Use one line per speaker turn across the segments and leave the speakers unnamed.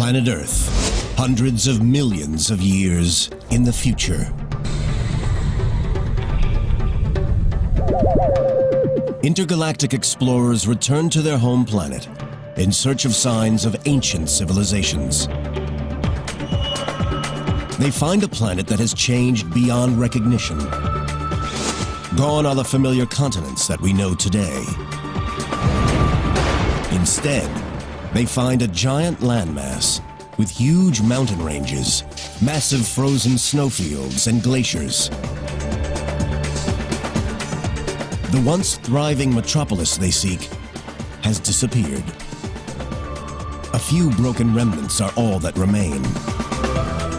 Planet Earth, hundreds of millions of years in the future. Intergalactic explorers return to their home planet in search of signs of ancient civilizations. They find a planet that has changed beyond recognition. Gone are the familiar continents that we know today. Instead, they find a giant landmass with huge mountain ranges, massive frozen snowfields, and glaciers. The once thriving metropolis they seek has disappeared. A few broken remnants are all that remain,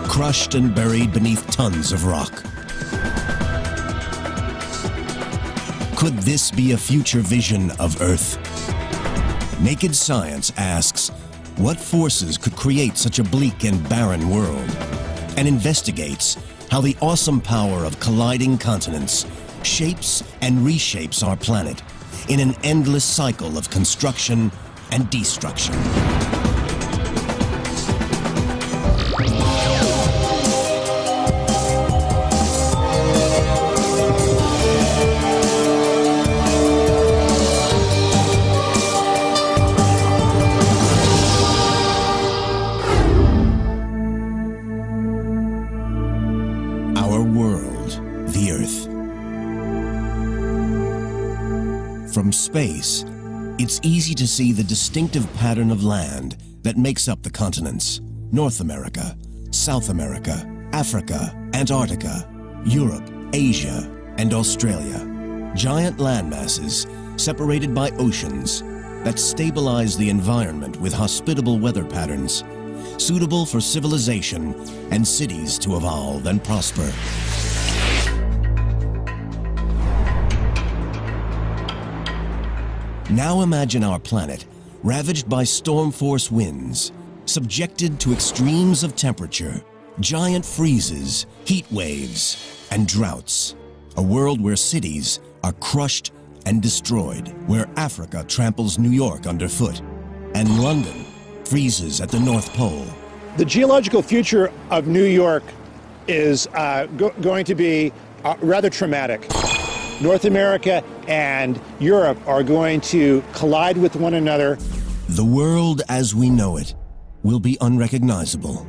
crushed and buried beneath tons of rock. Could this be a future vision of Earth? Naked Science asks, what forces could create such a bleak and barren world? And investigates how the awesome power of colliding continents shapes and reshapes our planet in an endless cycle of construction and destruction. Our world, the Earth. From space, it's easy to see the distinctive pattern of land that makes up the continents: North America, South America, Africa, Antarctica, Europe, Asia, and Australia. Giant landmasses separated by oceans that stabilize the environment with hospitable weather patterns, suitable for civilization and cities to evolve and prosper. Now imagine our planet ravaged by storm force winds, subjected to extremes of temperature, giant freezes, heat waves, and droughts. A world where cities are crushed and destroyed, where Africa tramples New York underfoot, and London freezes at the North Pole.
The geological future of New York is going to be rather traumatic. North America and Europe are going to collide with one another.
The world as we know it will be unrecognizable.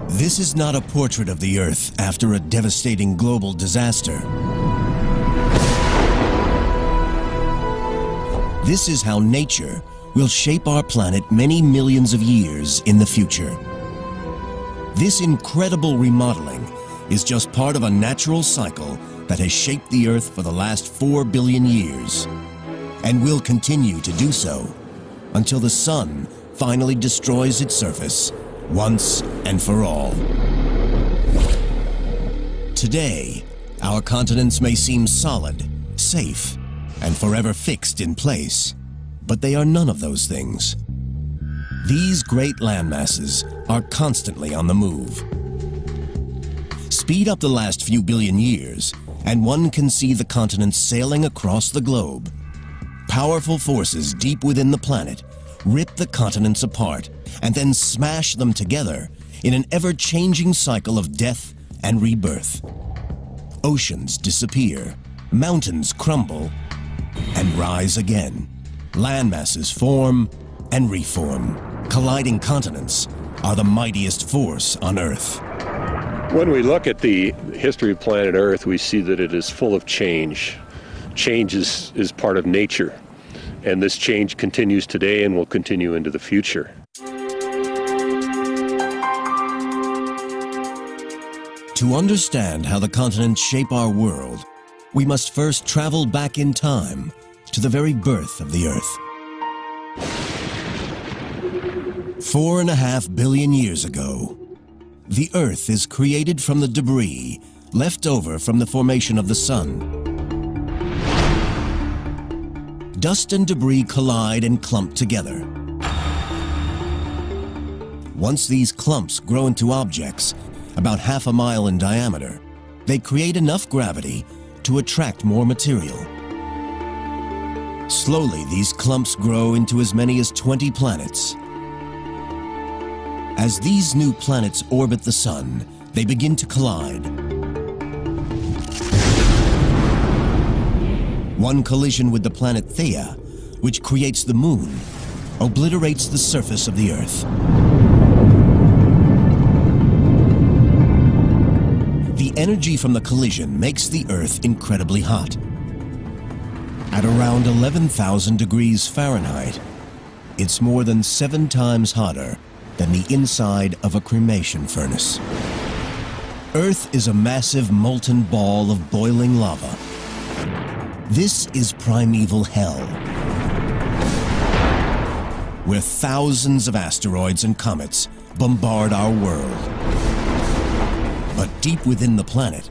This is not a portrait of the Earth after a devastating global disaster. This is how nature will shape our planet many millions of years in the future. This incredible remodeling is just part of a natural cycle that has shaped the Earth for the last 4 billion years, and will continue to do so until the sun finally destroys its surface once and for all. Today, our continents may seem solid, safe, and forever fixed in place, but they are none of those things. These great landmasses are constantly on the move. Speed up the last few billion years, and one can see the continents sailing across the globe. Powerful forces deep within the planet rip the continents apart and then smash them together in an ever-changing cycle of death and rebirth. Oceans disappear, mountains crumble, and rise again. Landmasses form and reform. Colliding continents are the mightiest force on Earth.
When we look at the history of planet Earth, we see that it is full of change. Change is part of nature, and this change continues today and will continue into the future.
To understand how the continents shape our world, we must first travel back in time to the very birth of the Earth. 4.5 billion years ago, the Earth is created from the debris left over from the formation of the Sun. Dust and debris collide and clump together. Once these clumps grow into objects about 1/2 mile in diameter, they create enough gravity to attract more material. Slowly, these clumps grow into as many as 20 planets. As these new planets orbit the Sun, they begin to collide. One collision with the planet Theia, which creates the Moon, obliterates the surface of the Earth. The energy from the collision makes the Earth incredibly hot. At around 11,000 degrees Fahrenheit, it's more than 7 times hotter than the inside of a cremation furnace. Earth is a massive molten ball of boiling lava. This is primeval hell, where thousands of asteroids and comets bombard our world. But deep within the planet,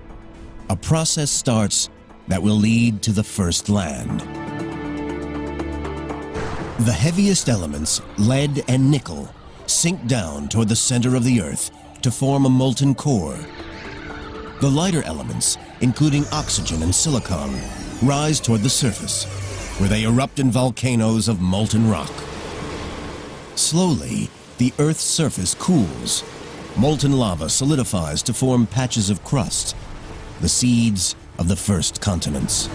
a process starts that will lead to the first land. The heaviest elements, lead and nickel, sink down toward the center of the Earth to form a molten core. The lighter elements, including oxygen and silicon, rise toward the surface, where they erupt in volcanoes of molten rock. Slowly, the Earth's surface cools. Molten lava solidifies to form patches of crust, the seeds of the first continents.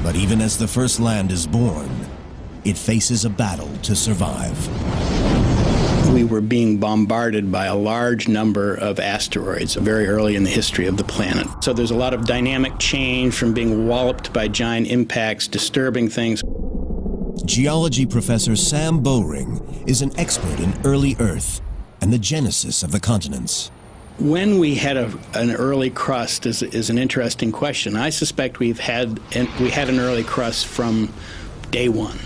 But even as the first land is born, it faces a battle to survive.
We were being bombarded by a large number of asteroids very early in the history of the planet. So there's a lot of dynamic change from being walloped by giant impacts, disturbing things.
Geology professor Sam Bowring is an expert in early Earth and the genesis of the continents.
When we had an early crust is an interesting question. I suspect we had an early crust from day one.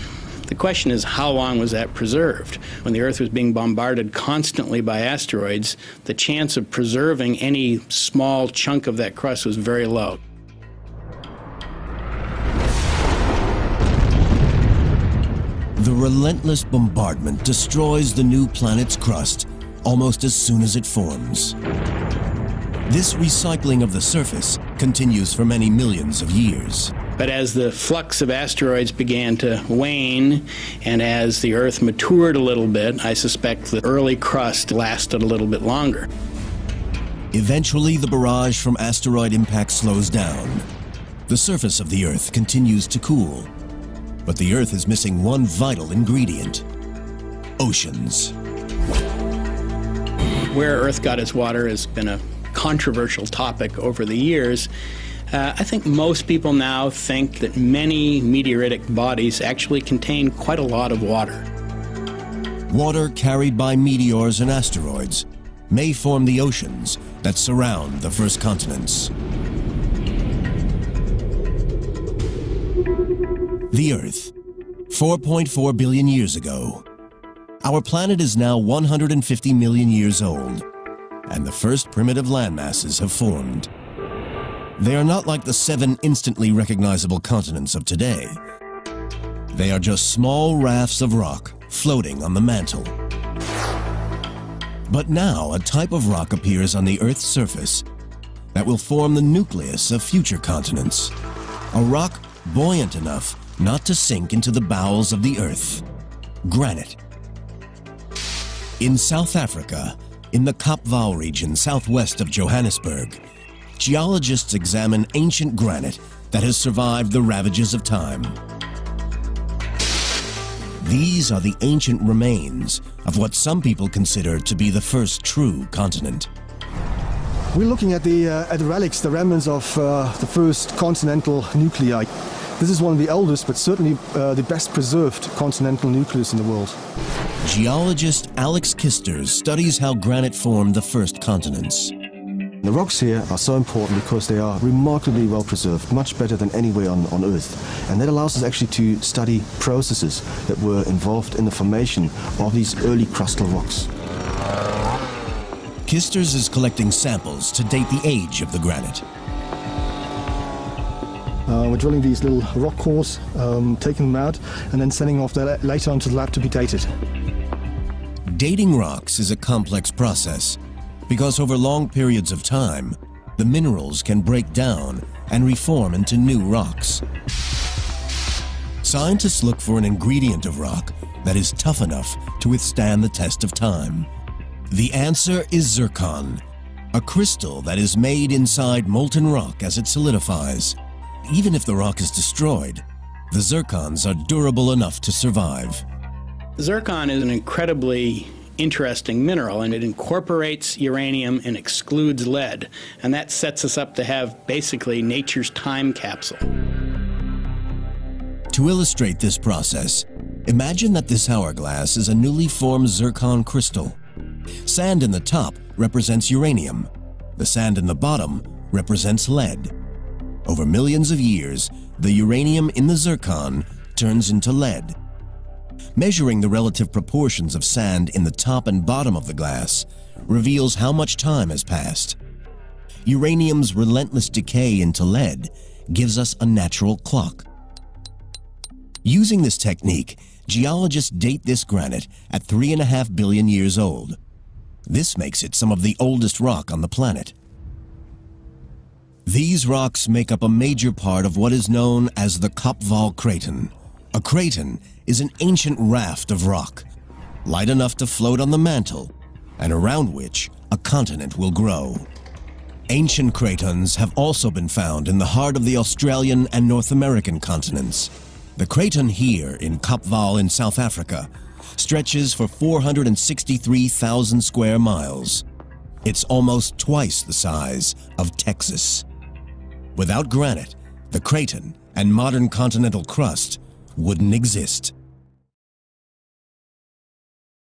The question is, how long was that preserved? When the Earth was being bombarded constantly by asteroids, the chance of preserving any small chunk of that crust was very low.
The relentless bombardment destroys the new planet's crust almost as soon as it forms. This recycling of the surface continues for many millions of years.
But as the flux of asteroids began to wane, and as the Earth matured a little bit, I suspect the early crust lasted a little bit longer.
Eventually, the barrage from asteroid impact slows down. The surface of the Earth continues to cool. But the Earth is missing one vital ingredient: oceans.
Where Earth got its water has been a controversial topic over the years. I think most people now think that many meteoritic bodies actually contain quite a lot of water.
Water carried by meteors and asteroids may form the oceans that surround the first continents. The Earth, 4.4 billion years ago. Our planet is now 150 million years old, and the first primitive landmasses have formed. They are not like the 7 instantly recognizable continents of today. They are just small rafts of rock floating on the mantle. But now a type of rock appears on the Earth's surface that will form the nucleus of future continents. A rock buoyant enough not to sink into the bowels of the Earth. Granite. In South Africa, in the Kaapvaal region southwest of Johannesburg, geologists examine ancient granite that has survived the ravages of time. These are the ancient remains of what some people consider to be the first true continent.
We're looking at the relics, the remnants of the first continental nuclei. This is one of the oldest, but certainly the best preserved continental nucleus in the world.
Geologist Alex Kisters studies how granite formed the first continents.
The rocks here are so important because they are remarkably well preserved, much better than anywhere on Earth. And that allows us actually to study processes that were involved in the formation of these early crustal rocks.
Kisters is collecting samples to date the age of the granite.
We're drilling these little rock cores, taking them out, and then sending off later onto the lab to be dated.
Dating rocks is a complex process because over long periods of time, the minerals can break down and reform into new rocks. Scientists look for an ingredient of rock that is tough enough to withstand the test of time. The answer is zircon, a crystal that is made inside molten rock as it solidifies. Even if the rock is destroyed, the zircons are durable enough to survive.
Zircon is an incredibly interesting mineral, and it incorporates uranium and excludes lead, and that sets us up to have basically nature's time capsule.
To illustrate this process, imagine that this hourglass is a newly formed zircon crystal. Sand in the top represents uranium. The sand in the bottom represents lead. Over millions of years, the uranium in the zircon turns into lead. Measuring the relative proportions of sand in the top and bottom of the glass reveals how much time has passed. Uranium's relentless decay into lead gives us a natural clock. Using this technique, geologists date this granite at 3.5 billion years old. This makes it some of the oldest rock on the planet. These rocks make up a major part of what is known as the Kopval Craton. A craton is an ancient raft of rock, light enough to float on the mantle, and around which a continent will grow. Ancient cratons have also been found in the heart of the Australian and North American continents. The craton here in Kopval in South Africa stretches for 463,000 square miles. It's almost twice the size of Texas. Without granite, the craton and modern continental crust wouldn't exist.